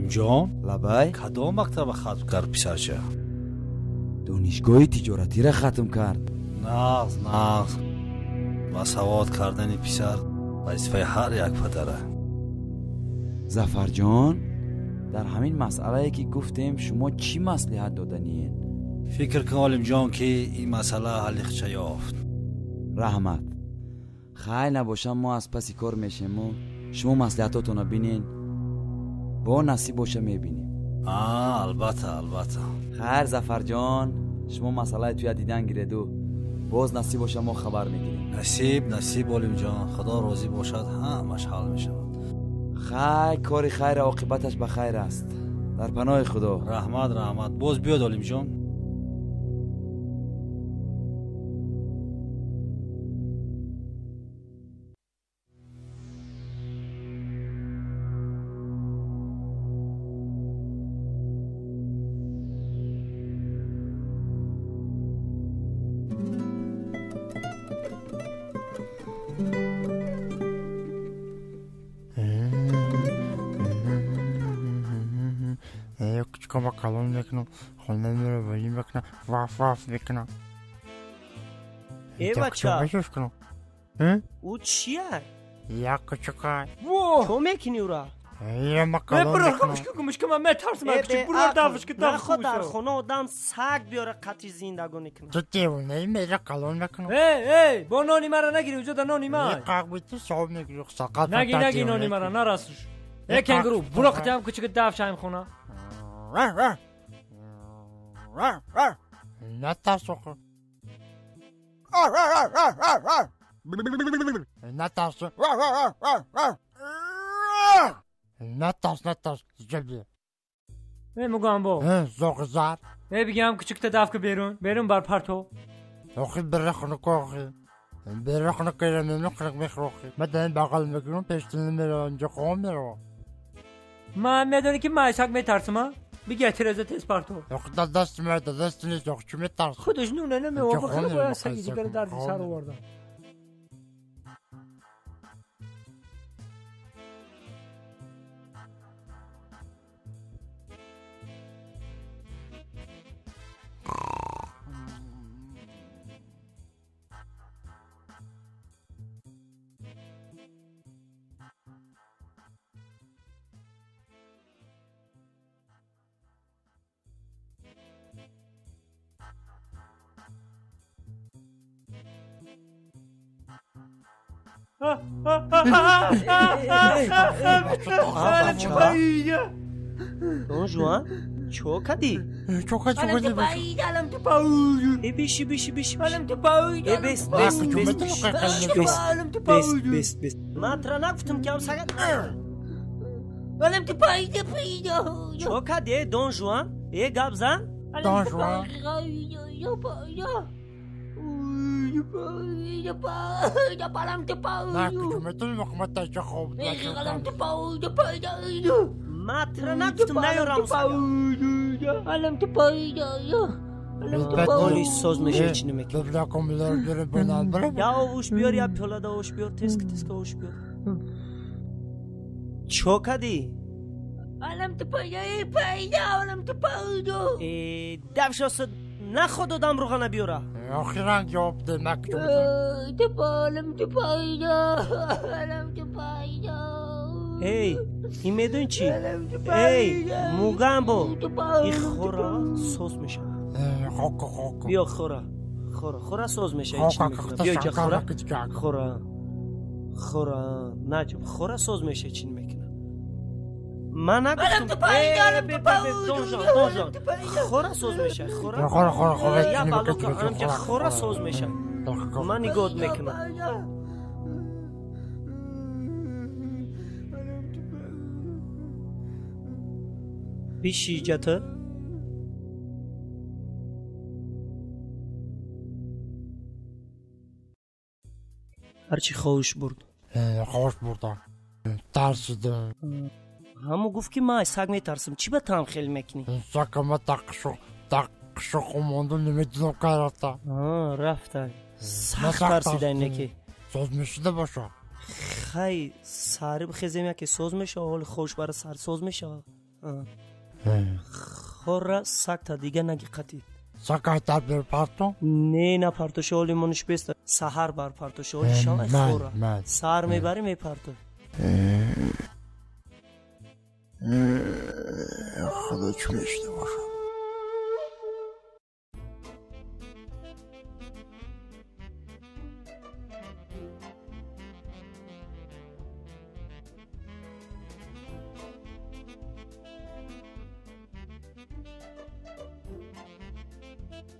جان لبای کدام مکتب ختم کرد پسرچه؟ دانشگاه تجارتی را ختم کرد. نغز با سواد کردن پسر وظیفه هر یک پدره. ظفر جان، در همین مسئله که گفتیم شما چی مصلحت دادنین؟ فکر کنم جان که این مسئله حل یافت. رحمت، خیلی نباشم ما از پسی کار میشیم و شما مصلحتاتون رو بینین، با نصیب باشه میبینیم. البته خیر ظفر جان، شما مسئله توی دیدن گیرید و باز نصیب باشه ما خبر میگیریم. نصیب علیم جان، خدا راضی باشد همش حل میشود. خیر کاری خیر عاقبتش به خیر است. در پناه خدا. رحمت باز بیاد علیم جان. Küçük bakalım bekle. Onları böyle bekle. Vaf bekle. بچه او چیه؟ یا küçük. تو میکنی او را؟ یا bakalım bekle. کمش که من میترسم küçük برو دافش که داف خود در خونه آدم سگ بیاره قطعی زندگانی کنه. تو دیوونه میره bakalım bekle. ای با نانی مرا نگیری وجود نانی ما. قهوه‌تی صاحب نگیری ساقط. نگی نانی مرا نراسش. ای کنگرو برو قطعم küçük داف شایم خونه. نه تاسو نه تاسو جبی میگم با زوغزار بگم küçük داف که بیرون بر پرتو اخی برخنو کوخی برخنو کلمه نخرق میخروخی مدن بغل میکنم پیشتن میره انجا خوام میره من میدونی که مایساک میترسم بگه ترزه تیز پرتو اخدا دست میده دست نیست اخچو میترس خودش نونه نمیوه خیلی باید سگی دیگر درد سر آوردم دون جوان چو کدی؟ علم تو پاوی بیشی علم تو پاوی بست من ترا نگفتم که هم سگت علم تو پاوی چو کدی دون جوان ای گاب زن دون جوان علم تو پاوی نه کجو میتونی مخمت تاشه خوب علم تو پاوی من ترا نگفتم نیارم سگت علم تو پاوی اولی سوز میشه چی نمیکنی ببلا کن بلار بره بنان بره یا اوش بیار یا پیولاده اوش بیار تسک اوش بیار چو کدی؟ علم تو پاوی علم تو پاوی دفش آسد نخود دادم روغانه بیاره اخیران جواب ده نکجو علم تو پاوی علم تو پاوی ای این میدون چی؟ ای موگم با این خورا سوز میشه خوک بیا خورا سوز میشه بیا اینجا خورا نجم خورا سوز میشه چی میکنه من نگفتم دونجان خورا سوز میشه خورا یا بالو کنم که خورا سوز میشه من نگود میکنم بیشی جته هرچی خوش برد خوش بردم ترسیدم همو گفت که من سگ میترسم چی به تام خیلی میکنی سگم تقشو خماندو نمیدونم کارتا رفتن سخت ترسیده اینه که سوز میشده باشه خیلی سری بخیزیم که سوز میشه حال خوش برای سر سوز میشه خورا ساکتا دیگه نگی قطی ساکتا بر پارتو نه پارتو شولی منش بست سحر بر پارتو شولی شما خورا سحر میبری می پارتو خدا چون اشته باشم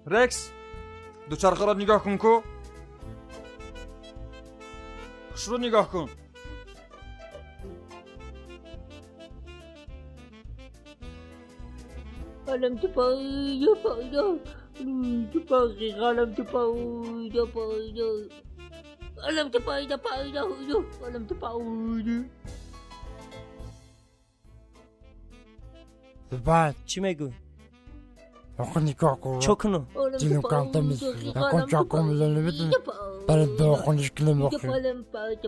رکس دوچرخه را نگاه کن کو خوش رو نگاه کن قلم تو پایده تو پاقی قلم تو پایده قلم تو پایده قلم تو پایده بعد چی میگوی؟ آخه نگاه کن چکنو دینو کانتا میسوزه نکن چاکو میزنه بدون برای دو خونش کلیم بخیر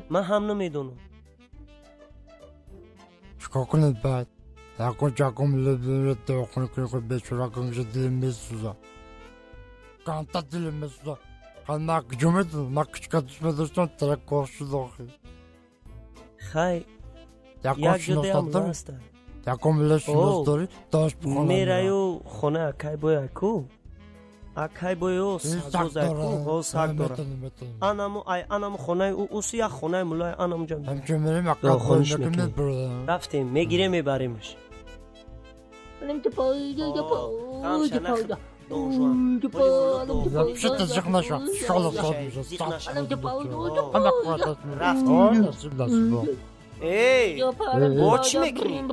من هم نمیدونم چکا کنید بعد نکن چاکو میزنه دو خونش کلیم بشورا کنگشه دیلم میسوزه کانتا دیلم میسوزه خان نک جمعیدون نک چکا دشمه داشتن ترک کارشو داخل خی یک جده هم لسته یکم لشنوز داری داشت بخونم میرایو خونه اکای بوی اکو اکای بوی او ساگوز اکو او ساگ داره انامو خونه او سیاه خونه مولای انام جمع همچه میریم اکا خونش بایده میکنی. کنید برده رفتیم میگیره میبریمش قلم تو پایده Yapışık da çıkmışım. Şola sormuşuz. قلم تو پایده Ama kuatat mı? Nasıl bu? ای boç میکنی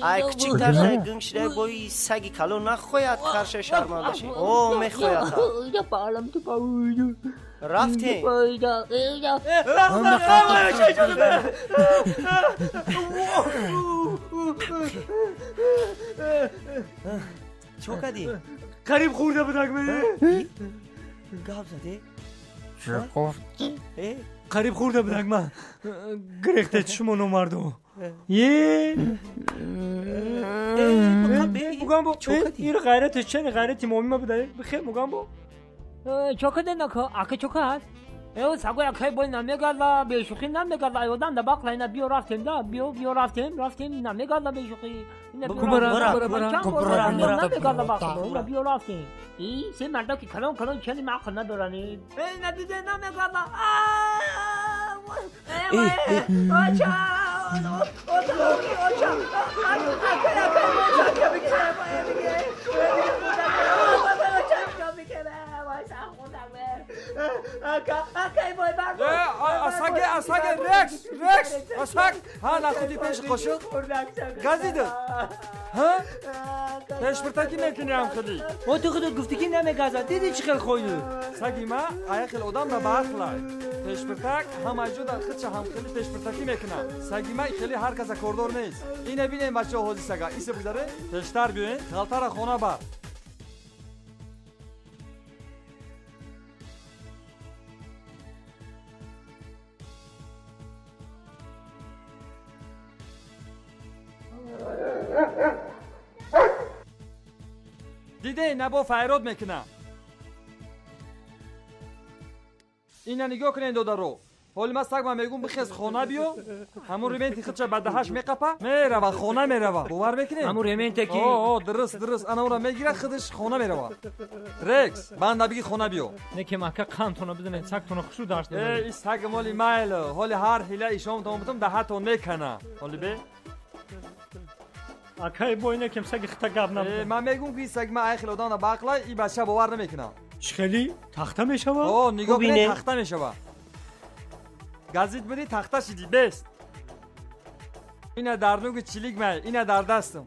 ای küçük ترزای گنگشده بوی سگی کلو نخوید خرش شرمانده شی او میخوید قلم تو پایده رفتیم چو کدی قریب خورده بودک منه گاب زدی چه گفتی؟ قریب خورده بودک من گرخته چشمون اومردو یه مگم با این غیرتش چه غیرتی مومی بوده بخیر مگم با چوکده نکو اکه چوکه هست او سگوی اکه بای نمیگرده بیشوخی نمیگرده ایودن ده باقلا اینا بیو رفتیم ده بیو رفتیم نمیگرده بیشوخی نمیگرده باقلا بیو رفتیم ای سی مردا که کلون چلی معقل ندارنی ای ندیده نمیگرده اساگ رکس اساگ ها نخودی پیش خوشو گازیده ها پیش برتاکی میکنی هم خودی ما تو خودت گفتی که نمیگازه دیدی چی خیلی خویده ساگی ما ایخل ادام را باخلای پیش برتاک هم اجود خودش هم خیلی پیش برتاکی میکنه ساگی ما خیلی هر کس کوردور نیست اینه بینیم بچه هوزی سگا ایسه بذاره پیشتر بیاین غلطه را خونه بر دیده نبا فیراد میکنه اینا نگاه کنین دو رو حالی ما سگ ما میگم بخیز خونه بیو همون ریمنتی خودش بدهش میقپه میره و خونه میره باور میکنین همون ریمنتی که درست انا اون میگیره خودش خونه میره رکس بند بگی خونه بیو نه که مکه قانتونو بدون سگ تونو خوشو داشته این سگ مالی مایل حالی هر حیله ایشام تام ده تون میکنه حالی به اکای بوینه کم سگ خطا گاب نبود من میگم که سگ ما ایخل ادان باقلا این بچه باور نمیکنه چخلی تخته میشوه نگاه کنید تخته میشوه گازید بری تخته شدی بست اینه در نوگ چلیک می اینه در دستم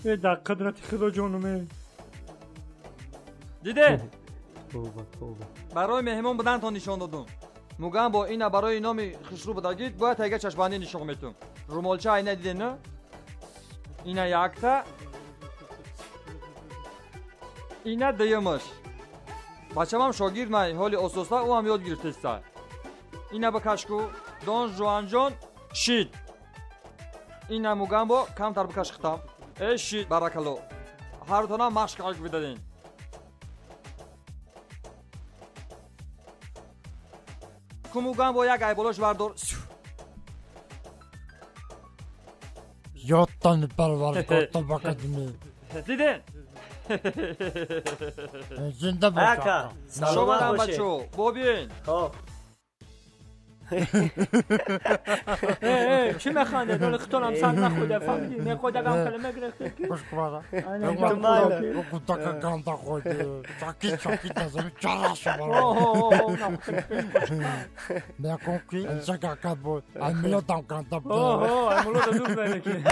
در قدرت خدا جانمه دیده برای مهمون بدن تا نشان دادم مگم با اینه برای نامی خسرو بدگید باید تیگه چشمانی نشان میتون رومالچه اینه دیده نه اینه یکتا اینه دیمش بچه هم شاگیر می حالی اساسا او هم یاد گرفته است اینه بکشکو دان جوان جان شید این نموگم با کمتر بکش ختم اشید برکلو هر دونا مشق بدین کموگم با یک ایبولوش بردار یادتان پرور کتا بکدمی دیدین زنده آقا باش سلامت شما باشه بچو ببین خب چی میخنده دول خطورم سر نخوده فهمیدی میخوده گم کلمه گرفته خوش کبارا تو کتا که گنده خودی چاکیت نزمی چرا میکن که انسا که بود ایمیلو دم گنده بود ایمولو دا دور بینه که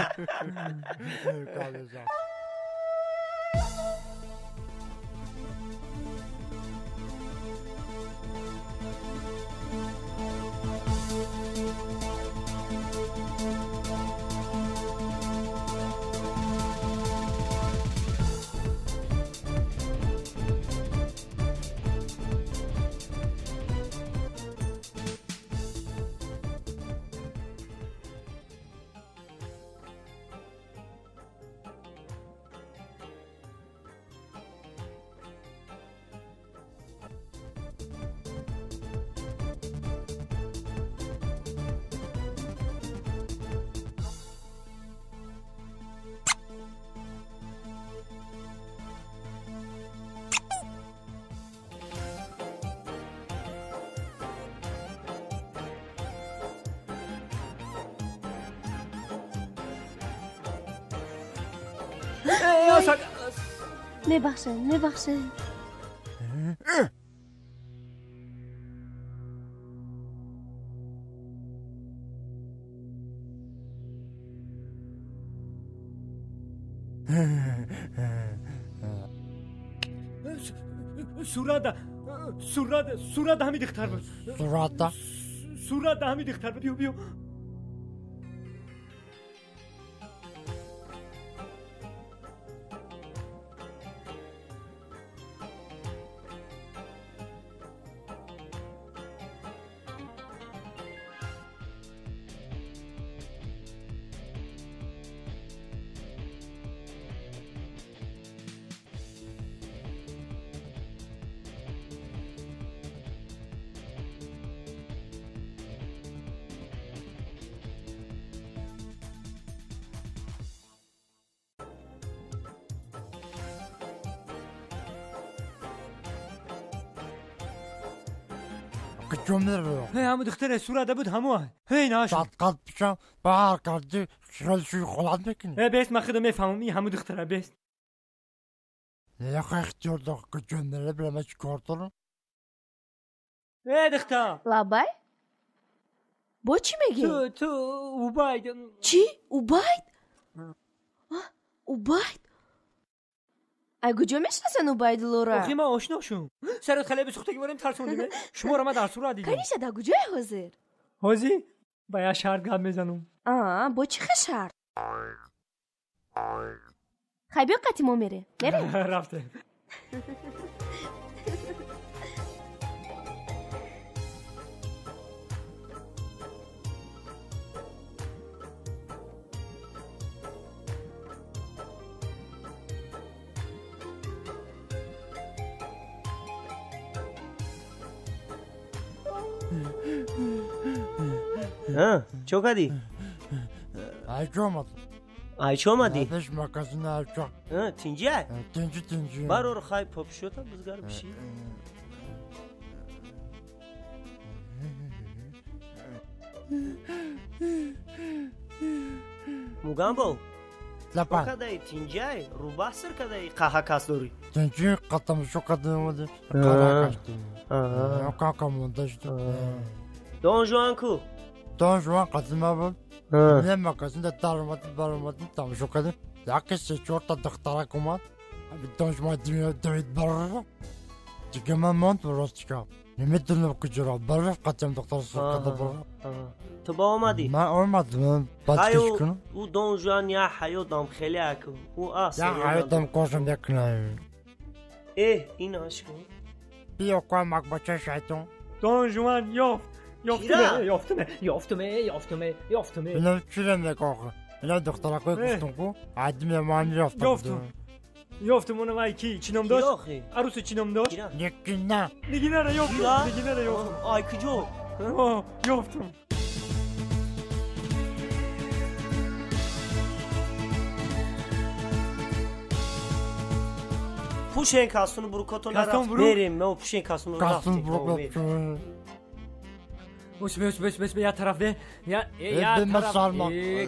میبخشن صورت همین دختر بود صورت همین دختر بود بیو جمله همون دختر صورت بود همون هی ناش صدقات بشم بار کردی شوی خلاد میکنی بیست من خودم میفهمم این همون دختره بیست یک اختیار داره که جمله برای چی کار دارم دختر لابای با چی میگی؟ تو اوباید چی؟ اوباید؟ اوباید؟ اگه جا میشناسن اوباید لورا؟ آخی من آشنا شم سرت خیلی بسختگی باریم ترسوندیم شما رو من در صورت دیدم کنیشه دا کجای حاضر؟ حاضی؟ باید شرط گم میزنم با چی خشرد؟ خیلی بیا قطی ما میره رفته چو کدی؟ Ayça olmadı. Beş makasını Ayça. Tince? Tinci. Var orada kay popşuyor da bızgar bir şey. Mugambo. Lapa. Kadayı tince, rubasır kadayı kaha kasdori. Tinci katam şu kadını kara kaçtı. Kakamında işte. Don Juanku. Don Juan kadına bak. Ne makasında darmadın tam şu kadın. Yakışır çorta dıktara kumat. Abi Don Juan diyor David Barra. Çıkama mont rostika. Nimetini kıcıra. Barra kaçam doktor kadar barra. Tıba olmadı. Ben olmadım. Hayo o Don Juan ya hayo dam kheli akı. O as. Ya hayo dam koşum yakınayım. این aşkım. Bir koymak başa şeytan. Don Juan yoftme. Bilmem çile ne korku. اینا دخترها گفتم کو عدم یمانی رفت یافتم اونم ای کی چینم داشت عروس چینم داشت یکی نه دیگه نره یافتم دیگه نره یافتم آی کجا یافتم پوشین کاستونو برو کتون رفت بریم ما پوشین کاستونو رفت کاستون برو بس یا طرف ده یا طرف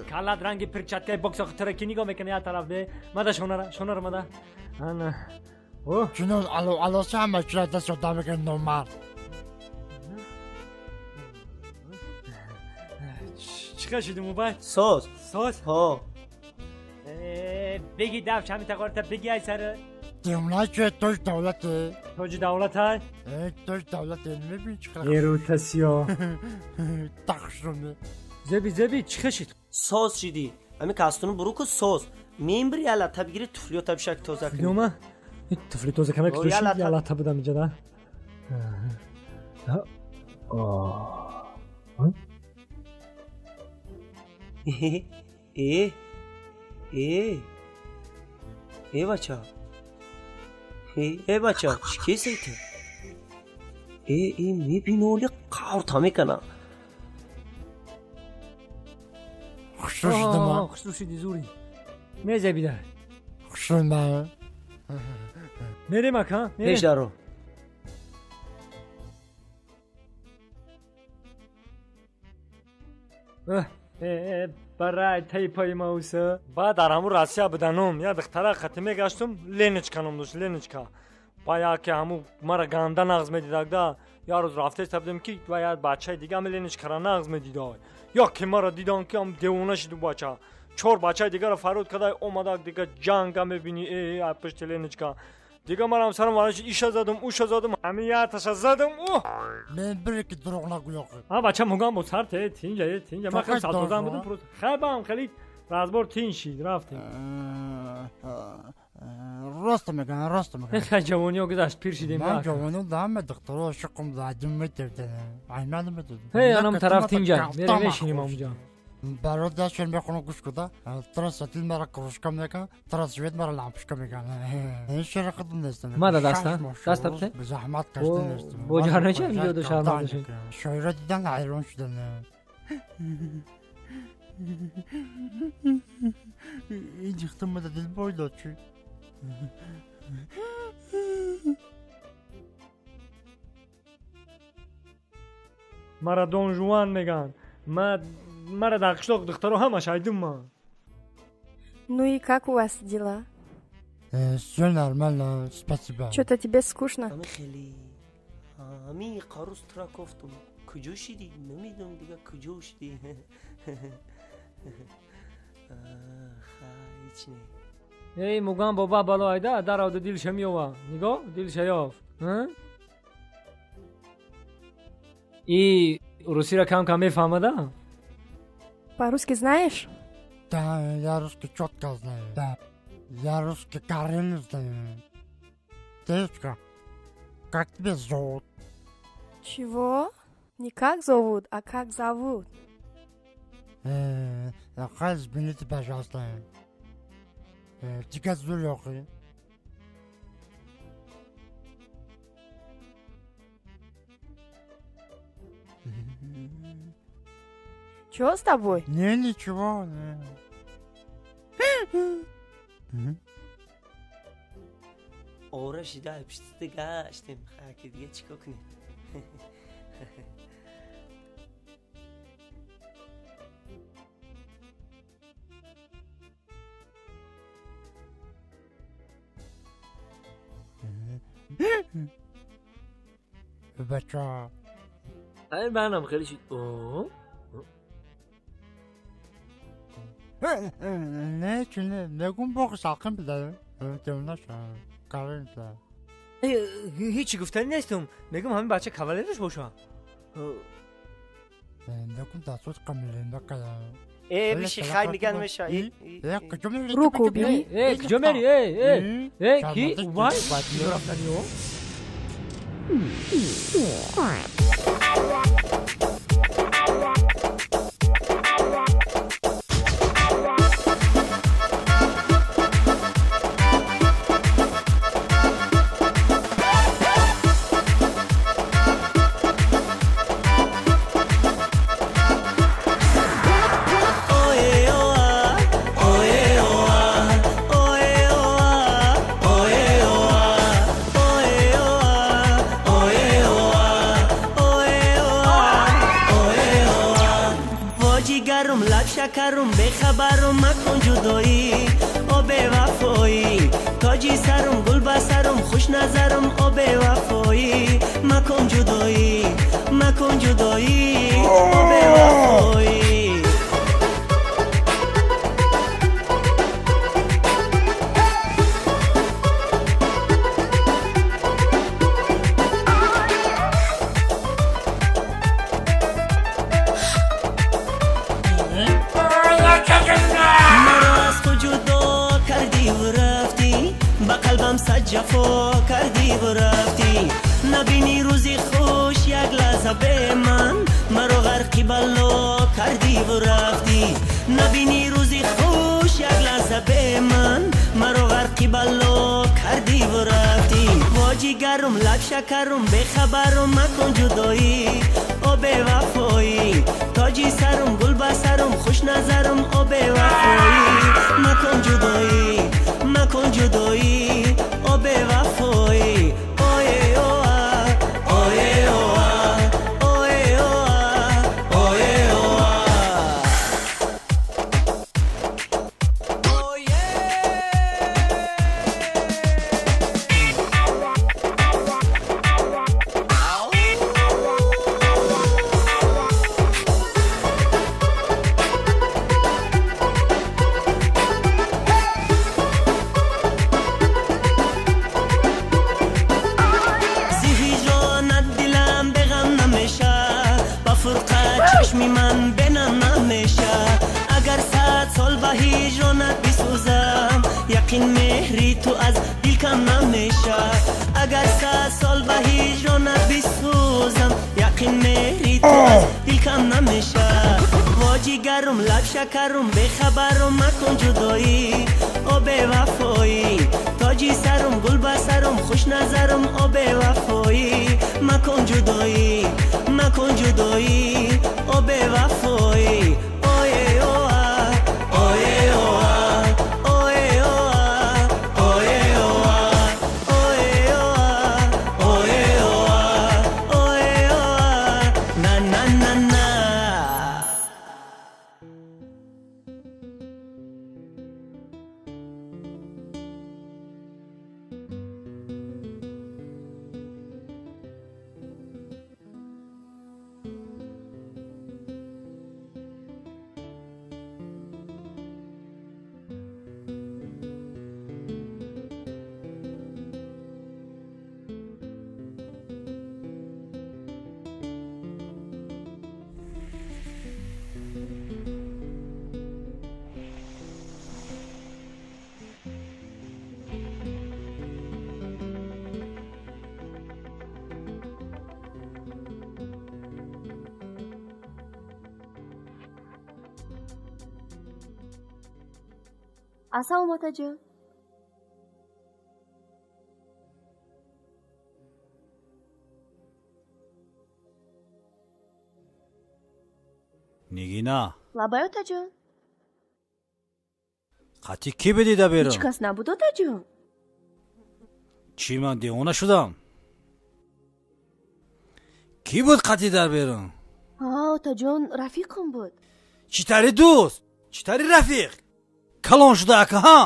کالات رنگی پرچاتکای باکس ترکی نگاه میکنه یا طرف ده ماذا شونر ماذا انا شنو على سامع شو دست قدامي كان نورمال چیکار شده موبایل ساز ها بگی دفش همین تقارتا بگی ای سر دیونا که توش دولته توش دولت های توش دولته نمیبین چیکار ایروتاسیا تخشونه زبی چیکار شد ساز شدی همین کاستونو برو که ساز میمبری یالا تا بگیری تفلیو تا بشک توزا کنی فلیوما تفلی توزا کنه که توشی یالا تا بدم اینجا ده بچه بچه چی تو میبینه اولی قار تا میکنه خشوشیدی زوری میزه بیده خشونده میریم اکا پیش دارو برای تایپای ماوسه بعد در همون راسیا بدنم یا دختره ختمه گشتم لینچکانم دوست لینچکا باید که همون مرا گنده نغز میدیدک ده یا روز رفته تبدیم که باید بچه دیگه هم لینچکا نغز میدیده یا که مرا دیدن که هم دیوونه شد بچه 4 بچه دیگه رو فرود کده اومدک دیگه جنگ هم میبینی ای پشت لینچکا دیگه من هم سرم وارش ایشا زدم اوشا زدم همین یه تشا زدم من بری که دروغ نگوی آخه بچه مگم بود سر تینجا من خیلی سالتوزن بودم پروت خیلی هم خیلی رازبار تین شید رفتیم راست میگن خیلی جوانی ها گذاشت پیر شدیم من جوانی دام دکتر شقم زدم میتردن عینان میتردن هی انم طرف تینجا میریم میشینیم اونجا برات داشتن بخونم گوش کده ترس ساتیل مرا کروشکم نکن ترس شوید مرا لامپشکم میکنه این شهر خودم نیستم ما دست بته به زحمت کشته نیستم بوجهر نچه اینجا دو شهر نشد شاعر دیدن حیران شدن این جختم مده دل باید چی مرا دون جوان میگن مرا در قشلاق دخترو همه شایدم ما Ну и как у вас дела? Все нормально, спасибо. Что-то тебе скучно? Ами qarus trakoftum. Kujo shidi? Namidum diga kujo shidi. Hiç ne? Ey mugan baba balayda daravda dil shemiyova. Nigo dil shayov. И русская кам мефамада? По-русски знаешь? Да, я русский четко знаю. Да, я русский корень знаю. Девочка, как тебя зовут? Чего? Не как зовут, а как зовут. Извините, пожалуйста. Тебя зовут Лёха. Чего с тобой? Не, ничего. Orası da hepsi geçtim. Haki diye çıkok ne? بچه ای منم خیلی شد نه چونه نگون باقی ساقم بده دیونه شد کارین بده هیچی گفتن نیستم میگم همین بچه کاولرش باشم نگون دستوت کاملین بکده بیشی خیلی نگن میشه Руку убери. کجا میری کی وای باید رفتنی ها گرم بخبرم مکن جدایی او به وفایی تاجی سرم گل بسرم خوش نظرم او به وفایی مکن جدایی مکن جدایی او به وفایی جفا کردی و رفتی نبینی روزی خوش یک لحظه به من مرا غرقی بلا کردی و رفتی نبینی روزی خوش یک لحظه به من مرا غرقی بلا کردی و رفتی واجی گرم لب شکرم بخبرم مکن جدایی او به وفایی تاجی سرم گل بسرم خوش نظرم او به وفایی مکن جدایی مکن جدایی او به وفایی اوه اوه اوه اوه اوه چشمی من بنم نمیشه اگر 100 سال به هجرانت بسوزم یقین مهری تو از دل کم نمیشه اگر 100 سال به هجرانت بسوزم یقین مهری تو از دل کم نمیشه واجی گرم لب شکرم بخبرم مکن جدایی او به وفایی تاجی سرم گل بسرم خوش نظرم او به وفایی مکن جدایی مکن جدایی او به وفایی اوه اوه اوه اوه اوه اوه نه نه نه نه Assalomu otajon. Nigina. Labay otajon. Qati ki bedida berim? Hech kas nabud otajon. Chi man devona shudam? Ki bud qati dar berim? Ha, otajon, rafiqim bud. Chitari do'st, chitari rafiq. Kalon shuda aka ha?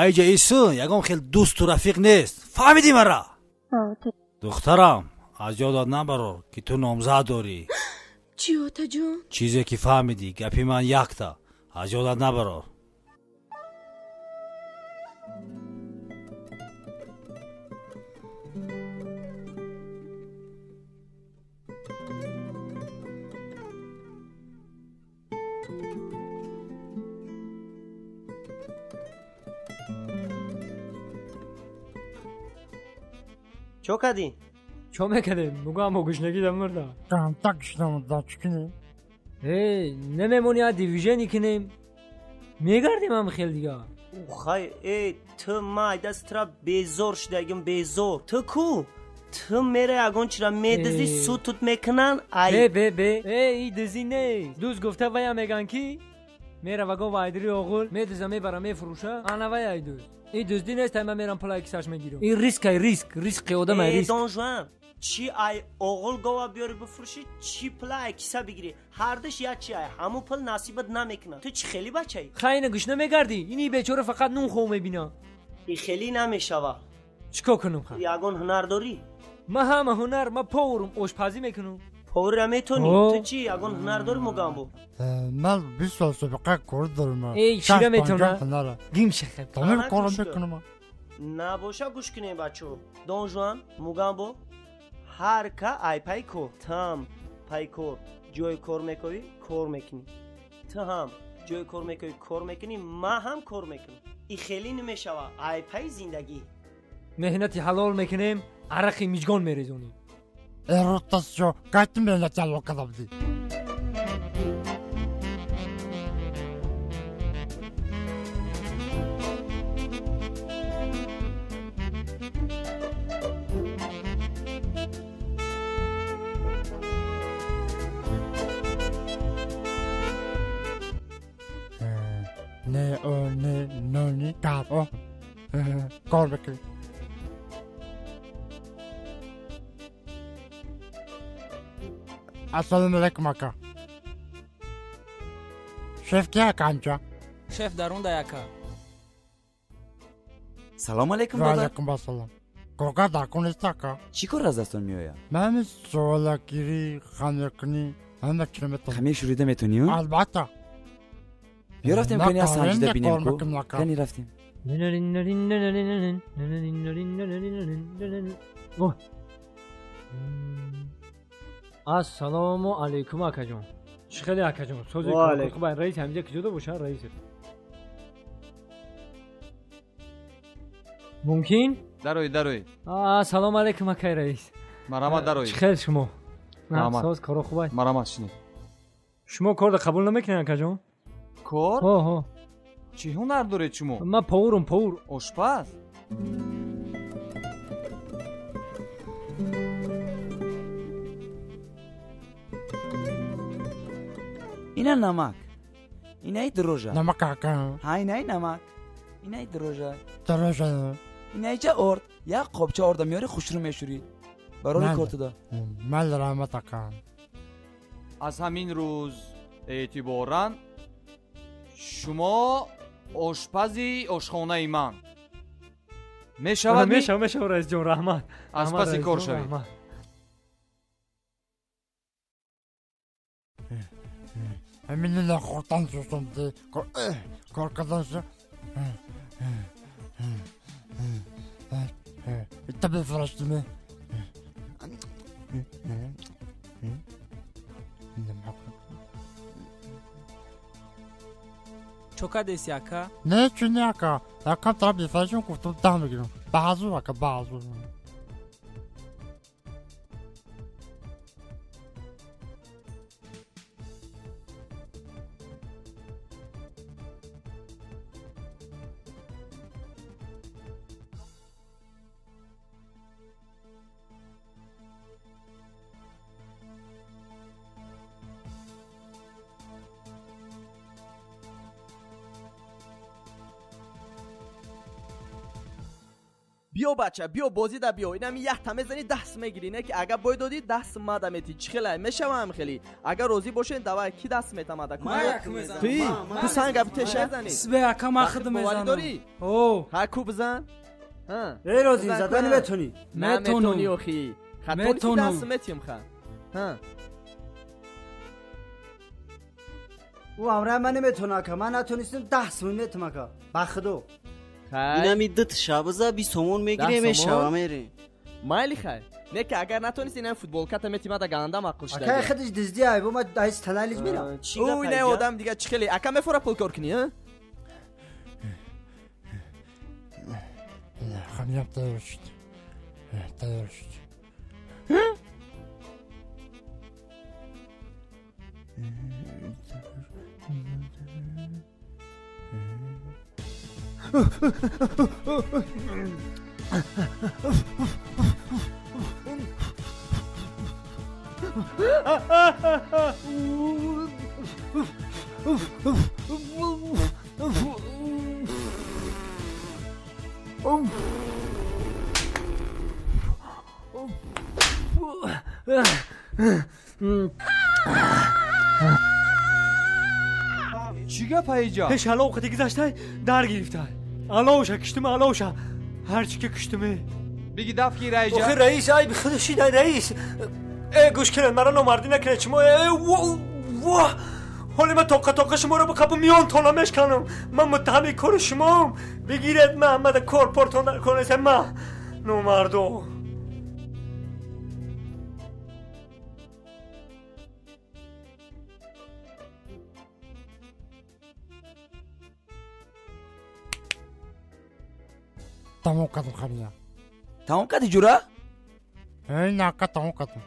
Ayja isu yagam khel do'st u rafiq nest. Fahmidi mara? Ha, otajon. دخترم از یادت نبرو که تو نامزد داری. چی otajon? چیزی که فهمیدی گپی من یکتا از یادت نبرو. چو کردی؟ چو میکردیم؟ بگو هم گوشنگی دم مرده Tam tak işlem da çıkını. نمیمونی ها دیویژنی کنیم میگردیم هم خیلی دیگه خای ای تو ما دست ترا بیزور شدگیم بیزور تو کو؟ تو میره اگون چرا میدزی سوتوت میکنن ای ای دزی نیست دوست گفته ویا میگن کی؟ میره وگو وایدری آغول میدزه میبره میفروشه انا ویا ای دوست این دزدی نیست همه میرم پلای کساش میگیرم این ریسک آدم ریسک دون جوان چی ای اوغل گوا بیاری بفروشی چی پلا کیسه بگیری هر دش یا چی ای همون پل نصیبت نمیکنه. تو چی خیلی بچه‌ای؟ خیلی گوش نمیگردی اینی بیچاره فقط نون خو میبینه. این خیلی نمیشوه. چیکار کنم خب؟ یگان هنر داری؟ ما همه هنر ما پاورم آشپزی میکنم. پاور میتونی؟ تو چی یگان هنر داری مگامبو؟ من 20 سال سابقه کار دارم. ای چی میتونه؟ گیم شخه. تمام کارم میکنم. نباشه گوش کنی بچو. دون جوان مگامبو هر که ای پای کو تام پای کور جوی کار میکنی کار میکنی. تو هم جوی کار میکنی کار میکنی ما هم کار میکنم. این خیلی نمیشوه ای پای زندگی. مهنتی حلال میکنیم عرقی میجگان میریزونیم. روتاسیون کاتی مهنتی حلال کردم دی. نه کار کار بکنی. السلام علیکم آقا. شف کیا کانچا؟ شف درون دایکا. سلام علیکم و دادا. علیکم السلام. کوکا داکونیست آقا. چی کار از دستان میآید؟ من سوالگیری خانه‌کنی همه چی میتونم. خمیر شوریده میتونی؟ البته. بیا رفتیم کنی از سنجیده بینیم کو. کنی رفتیم. السلام علیکم آقا جان. چخیلی آقا جان. سوزی خوب رئیس همینجا که جدا باشه رئیس. ممکن؟ دروی. سلام علیکم آقا رئیس. مرحبا دروی. چخیل شما؟ مرحبا. ساز کارو خوبه. مرحبا شنی. شما کار قبول نمیکنین آقا جان؟ کار؟ ها. چی هنر داره شما؟ من پاور. آشپز. اینا نمک. اینای دروژه. نمک آقا. ها اینای نمک. اینای دروژه. دروژه. اینای چه ارد؟ یا قابچه ارد میاری خوش رو میشوری. برای کارت دا. من رحمت آقا. از همین روز اعتباراً شما آشپزی آشخانه من میشود. میشه رئیس جان رحمت. از پس کار شوید. همین نخورتن سوستم دی کار کردن شد. ایتا بفرشتیمه. چوکا دیسی آقا؟ نه چونی آقا. آقا طرف بفرشتیم گفتم دم بگیرم. بازور آقا بازور. بیا بچه بیا بازی دا بیا اینم یه تمه زنی دست میگیری نه که اگر باید دادی دست ماده میتی چی خیلی میشه هم خیلی اگر روزی باشین دوا کی دست میتماده توی تو سنگ اب تشه زنی سبه اکا ما خود میزنم داری ها کو بزن ها ای روزی زدن میتونی میتونی اخی خطوری دست میتیم خا ها او امره من نمیتونه که من نتونستم 10 سوم میتونم که بخدو اینا میدت شابزا 20 سومون میگیره میشوام میری مالی خای نه که اگر نتونستی این فوتبال کات میتیم دا گاندا ما قش اکا خودش دزدی ای بو ما دایس تلالیج میرم او نه آدم دیگه چخلی اکا مفورا پول کار کنی ها خمیم ترشت چیگه پایجا؟ هش حالا وقتی گذشته در گرفته علاوشه کشتم علاوشه هرچی که کشتمه بگی دف کی رئیس آخه رئیس ای به خودشی دای رئیس گوش کنن مرا نمردی نکنه چما واه حالا من توقع شما رو بکپم میان تولا مشکنم من متهمی کار شما بگیرد محمد کورپورتون در کنه من نمردو تمام کردم خانیا تمام کردی جورا؟ این نکه تمام کردم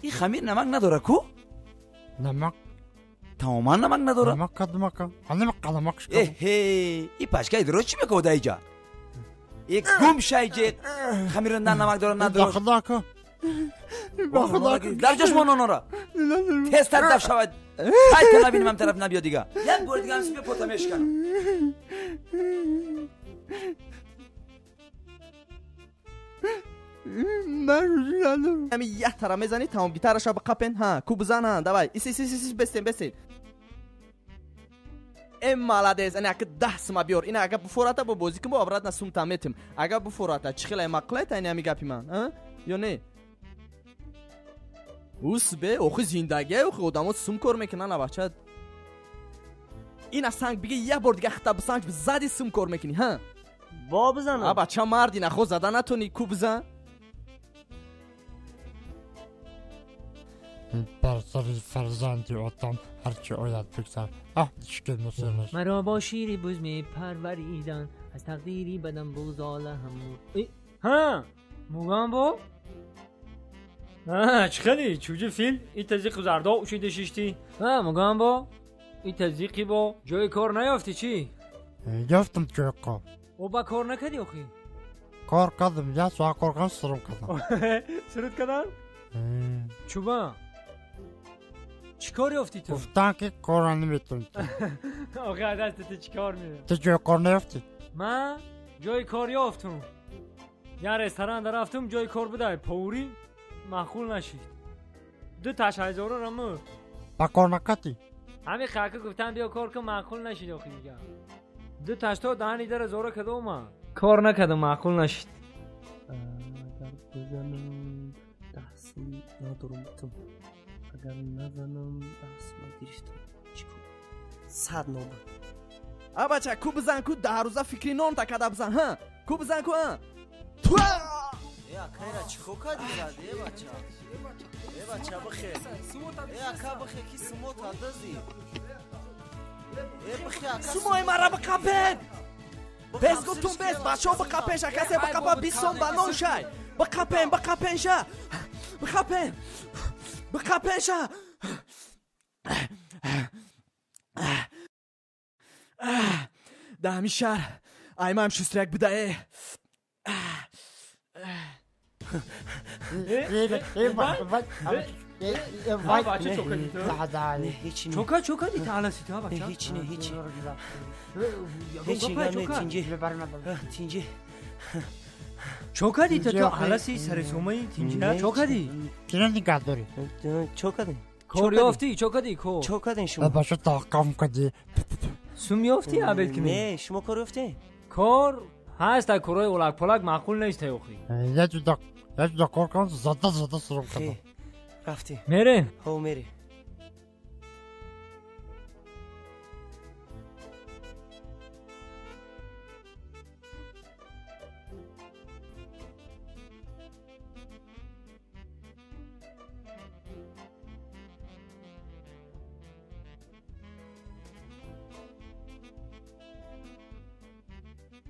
این خمیر نمک نداره کو؟ نمک تماما نمک نداره؟ نمک کردم اکا نمک نمکش کردم این پشکای درست چی میکنه اینجا؟ یک گم شایجه خمیرندن نمک داره نداره خدا اکا خدا در جاش مانانا را تست دف شود های تا نبینیم هم طرف نبیا دیگه یک بار دیگه هم سپی پوتمش کنم همین یه ترا میزنی تمام گیتارش رو بقپن ها کو بزنن давай ایس بستین молодец ана ак 10 сма биёр ина ага буфората бо бозӣ кун бо обратно сумта метим ага буфората чӣ хеле мақлет ани ами гапи ман ё не усбе охи зиндагие охи одамо сум кор мекунан абача ина санг биги як бор дига хита бисанг зади сум кор мекунӣ ҳа با بزنم абача марди нахо зада натонӣ ку бизан برسری فرزندی آتم هرچی آید بگذر عهدش مسلمش مرا با شیری بز می پروریدن از تقدیری بدم بوزاله همون ها موگان با ها چخلی چوجه فیل این تزیق زردا اوشیده شیشتی ها موگان با این تزیقی با جای کار نیافتی چی؟ یافتم جای کار او با کار نکدی اخی؟ کار کردم یا سوها کار کردم سرم کردم سرود کردن؟ چوبا چی کاری افتی تو؟ گفتن که کار نمیتونی آخه دست تو چی کار میره؟ تو جای کار نیافتی؟ من جای کار یافتم یه رستوران در رفتم جای کار بوده پوری معقول نشید 2,000 رمو با کار نکردی؟ همین خاکه گفتن بیا کار کن معقول نشید آخه دیگه 2,000 دهنی در زورا کدو من کار نکردم معقول نشید بزنم دستم ندارم اگر نزنم دستم گرفتم چیکار 100 نوبت абача ку бизан ку дарӯза фикри нон такада бизан ҳа ку бизан ку ту акайра чихо кади зад бача бихе ака бихе ки сумот адази бихе ака сумои мара бикапен бес гуфтум бес бачаҳо бикапен ша касе бикапа 20 сом ба нон шай бикапен ша бикапен ша دهمی شهر ایمه هم شسترک بدهه چوکا دیتا علسی تا بچه هیچی تینجی چوکا دیتا تو علسی سر سومایی تینجی نه چوکا دی کنه نگه داری چوکا دی کار یافتی چوکا دی کو چوکا دی شما باشو تاقام کدی سوم یافتی عبیل کنی نه شما کار یافتی کار هست در کارهای اولک پولک معقول نیست اخی یه جدا کار کنم زده سرم کنم رفتی میره هاو میره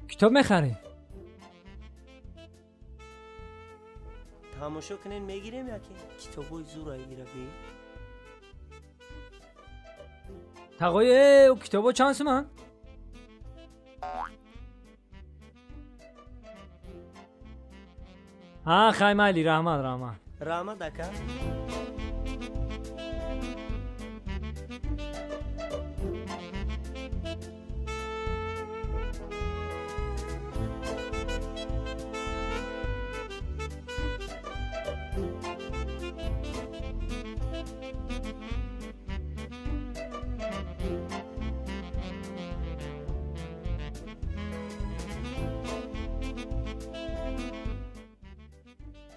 کتاب میخری؟ تماشا کنین میگیریم یا که کتابای زور گیره بی تقای او کتابا چند سومن؟ ها خیمه علی رحمت دکا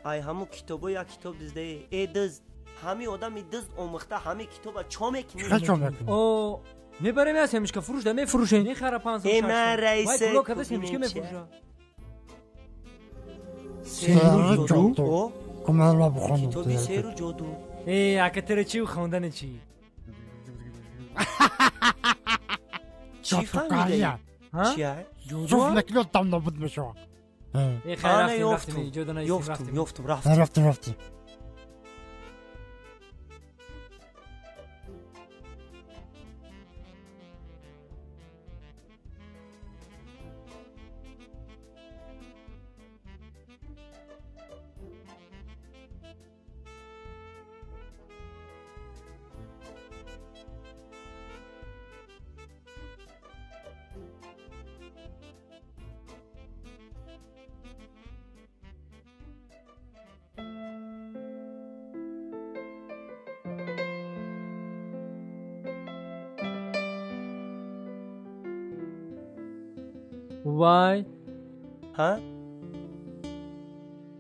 ای همو کتابو یا کتاب دزده ای دزد همی آدم دزد آمخته همی کتابا چامه کنی او میبریم از همیشکا فروش ده میفروشه میخره 500 ای نه رئیس وای کلو کدش همیشکا میفروشه سیرو جادو کمال بخونم کتابی سیرو جادو ای اکتر چی و خوندن چی چی فهمیده؟ چیه؟ شوف لك لو طعم نبض مشروع ای خیلی رفتم وای ها؟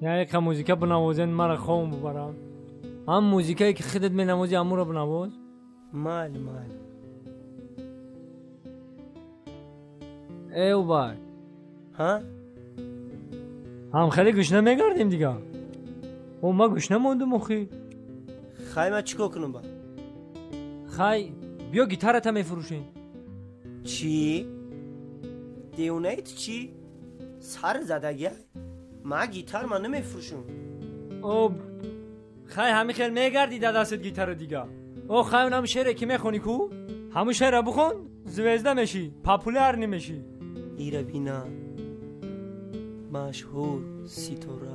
یا یک موزیکا بنوازن مرا خوام ببرم هم موزیکایی که خودت می‌نوازی همون رو بنواز مال ای وای ها؟ هم خیلی گوشنه میگردیم دیگه او ما گوشنه موندم اخی خیلی ما چیکار کنم با؟ خیلی بیا گیتارت هم میفروشین چی؟ دیونه ایت چی؟ سر زدگی؟ ما گیتار من نمیفروشم او خیلی همی خیلی میگردی در دستت گیتار دیگه او خیلی اونم شعره که میخونی کو؟ همون شعره بخون زوزده میشی پاپولر نمیشی ایره بینا مشهور ستاره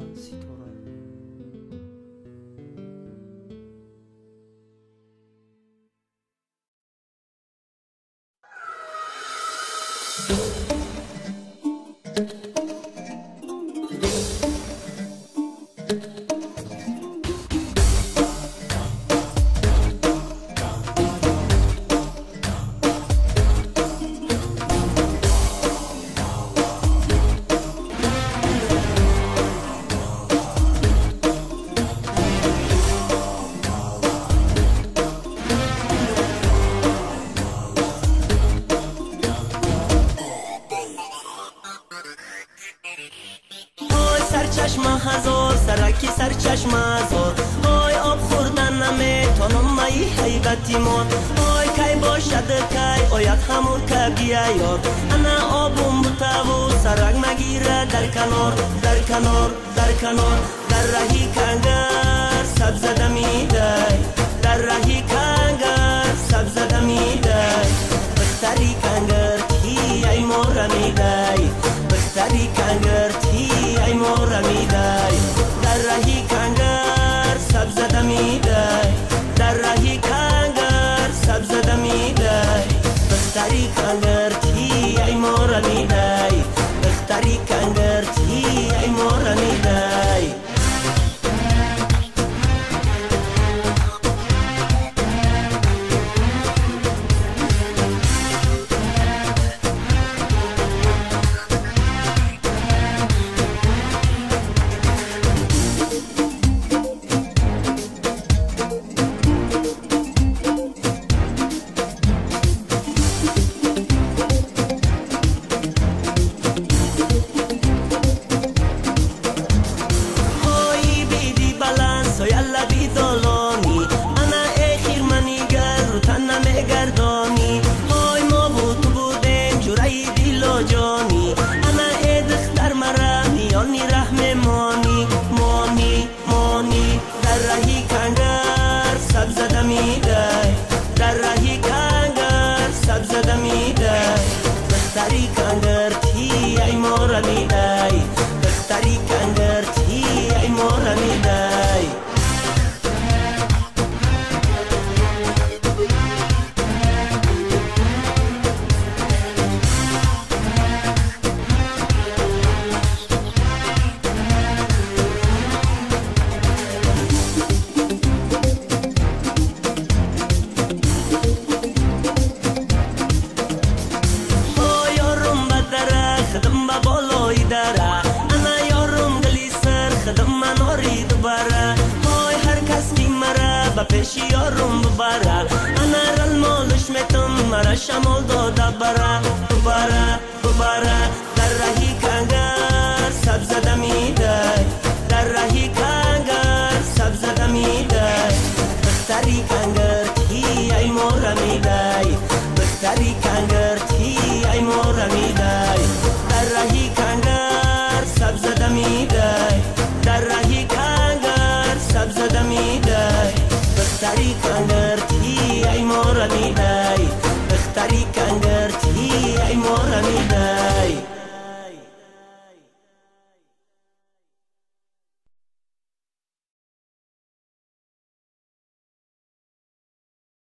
پیش یارم ببره انا رل مالش میتم مرا شمال داده بره ببره